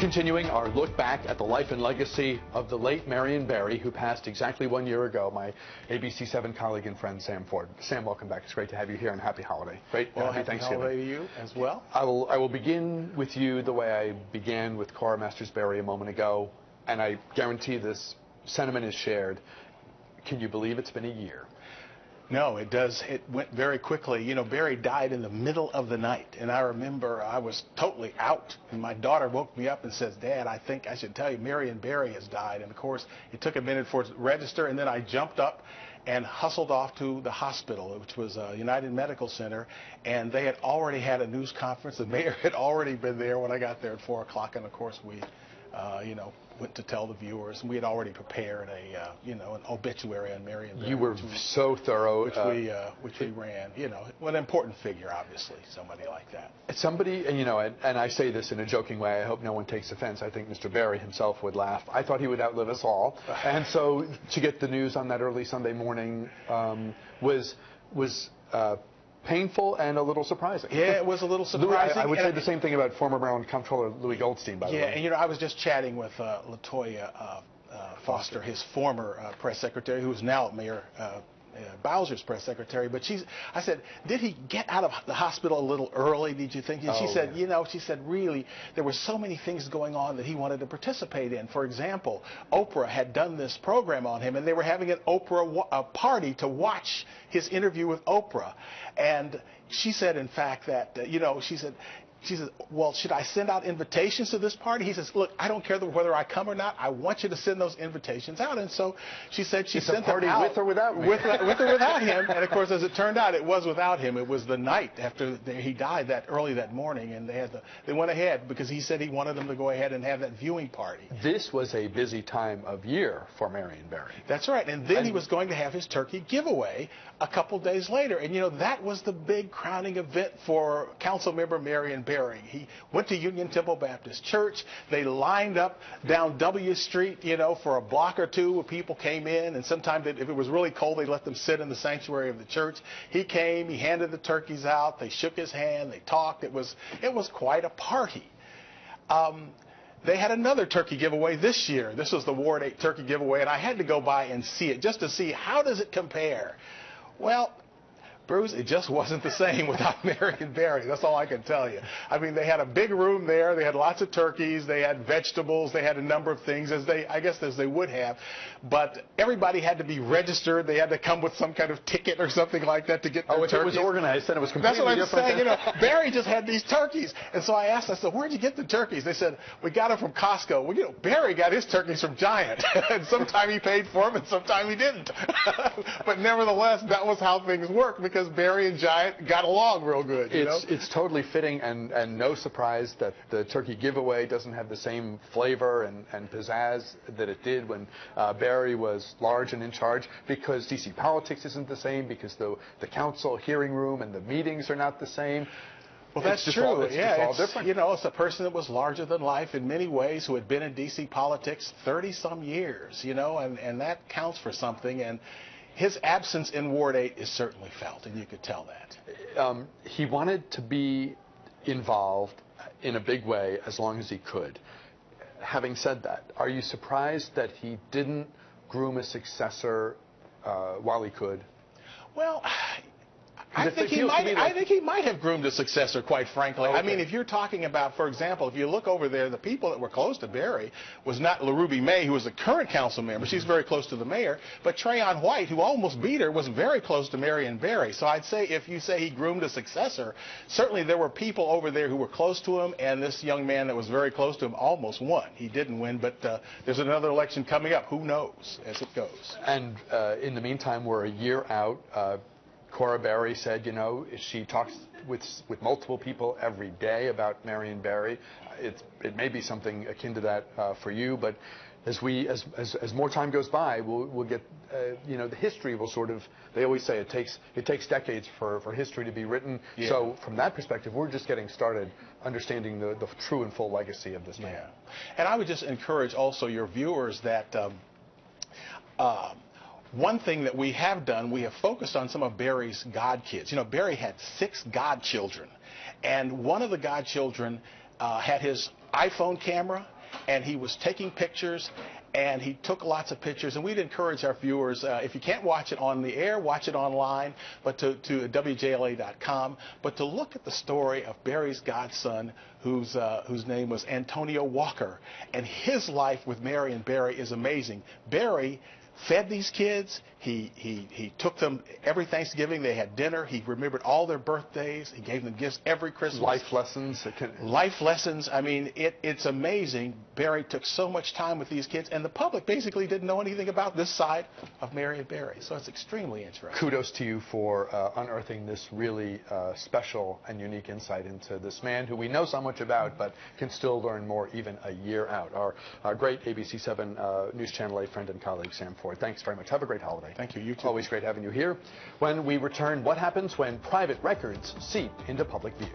Continuing our look back at the life and legacy of the late Marion Barry, who passed exactly 1 year ago, my ABC7 colleague and friend, Sam Ford. Sam, welcome back. It's great to have you here, and happy holiday. Well, happy Thanksgiving. Holiday to you as well. I will begin with you the way I began with Cora Masters Barry a moment ago, and I guarantee this sentiment is shared. Can you believe it's been a year? No, it does. It went very quickly. You know, Barry died in the middle of the night, and I remember I was totally out, and my daughter woke me up and says, "Dad, I think I should tell you Marion Barry has died." And of course, it took a minute for it to register, and then I jumped up and hustled off to the hospital, which was United Medical Center, and they had already had a news conference. The mayor had already been there when I got there at 4 o'clock, and of course we, went to tell the viewers, and we had already prepared an obituary on Marion Barry. You were so thorough. Which we ran. An important figure, obviously, somebody like that. Somebody, and I say this in a joking way, I hope no one takes offense. I think Mr. Barry himself would laugh. I thought he would outlive us all. And so to get the news on that early Sunday morning was painful and a little surprising. Yeah, it was a little surprising. I would say the same thing about former Brown Comptroller Louis Goldstein, by the way. Yeah, and I was just chatting with LaToya Foster, his former press secretary, who is now Mayor Bowser's press secretary. But I said, did he get out of the hospital a little early, did you think? And she said, she said, really, there were so many things going on that he wanted to participate in. For example, Oprah had done this program on him, and they were having an Oprah party to watch his interview with Oprah. And she said, in fact, that, she said, well, should I send out invitations to this party? He says, look, I don't care whether I come or not. I want you to send those invitations out. And so she said she sent them out. With or without me? With or without him. And, of course, as it turned out, it was without him. It was the night after he died early that morning. And they went ahead because he said he wanted them to go ahead and have that viewing party. This was a busy time of year for Marion Barry. That's right. And then he was going to have his turkey giveaway a couple days later. And, that was the big crowning event for Councilmember Marion Barry. He went to Union Temple Baptist Church. They lined up down W Street, for a block or two where people came in, and sometimes if it was really cold, they let them sit in the sanctuary of the church. He came, he handed the turkeys out, they shook his hand, they talked. It was quite a party. They had another turkey giveaway this year. This was the Ward 8 turkey giveaway, and I had to go by and see it just to see how does it compare. Well, Bruce, it just wasn't the same without Marion Barry. That's all I can tell you. I mean, they had a big room there. They had lots of turkeys. They had vegetables. They had a number of things, as they would have. But everybody had to be registered. They had to come with some kind of ticket or something like that to get their turkeys. It was organized, then it was completely different. That's what I'm saying. Barry just had these turkeys. And so I said, where'd you get the turkeys? They said, we got them from Costco. Well, Barry got his turkeys from Giant. And sometime he paid for them and sometime he didn't. But nevertheless, that was how things worked, because Barry and Giant got along real good. It's totally fitting, and no surprise that the turkey giveaway doesn't have the same flavor and pizzazz that it did when Barry was large and in charge, because D.C. politics isn't the same, because the council hearing room and the meetings are not the same. Well, that's true. It's all different. It's a person that was larger than life in many ways, who had been in D.C. politics 30-some years, and that counts for something. And his absence in Ward 8 is certainly felt, and you could tell that. He wanted to be involved in a big way as long as he could. Having said that, are you surprised that he didn't groom a successor while he could? Well, I think he might have groomed a successor, quite frankly. Okay. I mean, if you're talking about, for example, if you look over there, the people that were close to Barry was not LaRuby May, who was the current council member. She's very close to the mayor. But Trayon White, who almost beat her, was very close to Marion Barry. So I'd say if you say he groomed a successor, certainly there were people over there who were close to him, and this young man that was very close to him almost won. He didn't win, but there's another election coming up. Who knows as it goes? And in the meantime, we're a year out. Cora Barry said, she talks with multiple people every day about Marion Barry. It may be something akin to that for you, but as more time goes by, we'll get, the history will sort of. They always say it takes decades for history to be written. Yeah. So from that perspective, we're just getting started understanding the true and full legacy of this man. Yeah. And I would just encourage also your viewers that. One thing that we have done, we have focused on some of Barry's godkids. Barry had 6 godchildren, and one of the godchildren had his iPhone camera, and he was taking pictures, and he took lots of pictures. And we'd encourage our viewers, if you can't watch it on the air, watch it online, but to WJLA.com, but to look at the story of Barry's godson, whose name was Antonio Walker. And his life with Marion Barry is amazing. Barry fed these kids. He took them every Thanksgiving. They had dinner. He remembered all their birthdays. He gave them gifts every Christmas. Life lessons. Life lessons. I mean, it's amazing. Barry took so much time with these kids, and the public basically didn't know anything about this side of Marion Barry. So it's extremely interesting. Kudos to you for unearthing this really special and unique insight into this man who we know so much about, but can still learn more even a year out. Our great ABC 7 News Channel 8 friend and colleague, Sam Ford. Thanks very much. Have a great holiday. Thank you. You too. Always great having you here. When we return, what happens when private records seep into public view?